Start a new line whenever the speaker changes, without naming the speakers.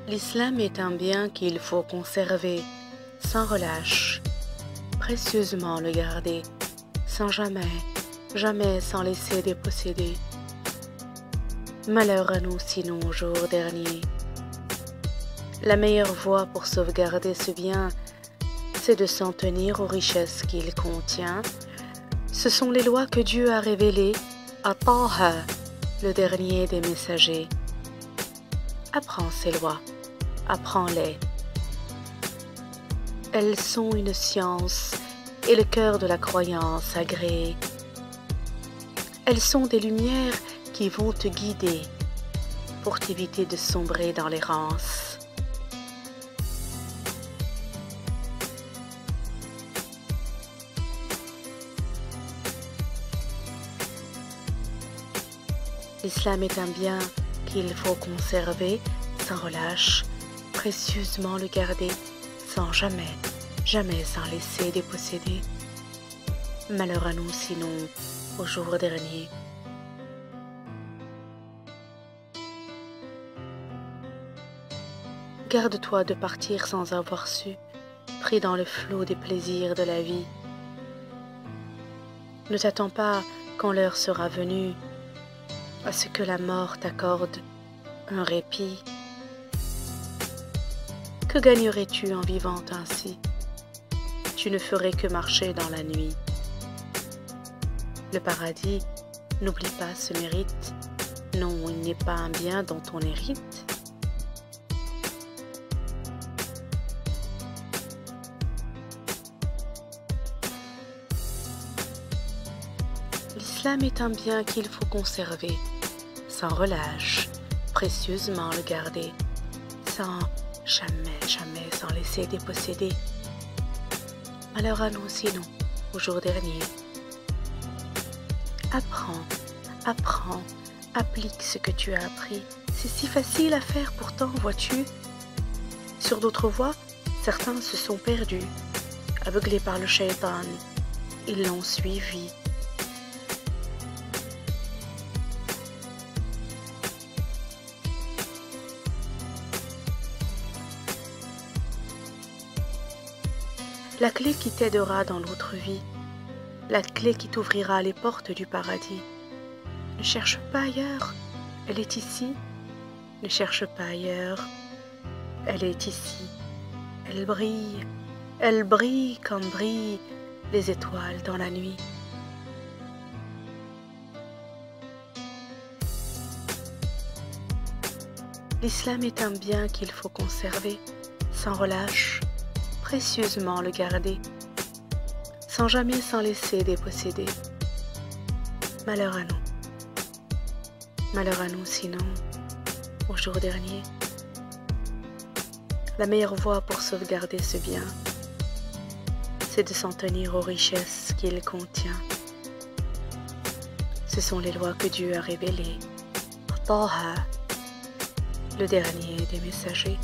L'islam est un bien qu'il faut conserver sans relâche, précieusement le garder, sans jamais s'en laisser déposséder. Malheur à nous sinon au jour dernier. La meilleure voie pour sauvegarder ce bien, c'est de s'en tenir aux richesses qu'il contient. Ce sont les lois que Dieu a révélées à Taha, le dernier des messagers. Apprends ces lois, apprends-les. Elles sont une science et le cœur de la croyance agréée. Elles sont des lumières qui vont te guider pour t'éviter de sombrer dans l'errance. L'islam est un bien qu'il faut conserver sans relâche, précieusement le garder, sans jamais s'en laisser déposséder. Malheur à nous sinon au jour dernier. Garde-toi de partir sans avoir su, pris dans le flot des plaisirs de la vie. Ne t'attends pas quand l'heure sera venue à ce que la mort t'accorde un répit. Que gagnerais-tu en vivant ainsi? Tu ne ferais que marcher dans la nuit. Le paradis, n'oublie pas, se mérite. Non, il n'est pas un bien dont on hérite. L'islam est un bien qu'il faut conserver, sans relâche, précieusement le garder, sans jamais s'en laisser déposséder. Malheur à nous sinon, au jour dernier. Apprends, applique ce que tu as appris. C'est si facile à faire pourtant, vois-tu. Sur d'autres voies, certains se sont perdus, aveuglés par le shaitan. Ils l'ont suivi. La clé qui t'aidera dans l'autre vie, la clé qui t'ouvrira les portes du paradis. Ne cherche pas ailleurs, elle est ici. Ne cherche pas ailleurs, elle est ici. Elle brille comme brillent les étoiles dans la nuit. L'islam est un bien qu'il faut conserver, sans relâche, précieusement le garder, sans jamais s'en laisser déposséder. Malheur à nous sinon, au jour dernier. La meilleure voie pour sauvegarder ce bien, c'est de s'en tenir aux richesses qu'il contient. Ce sont les lois que Dieu a révélées. Taha, le dernier des messagers.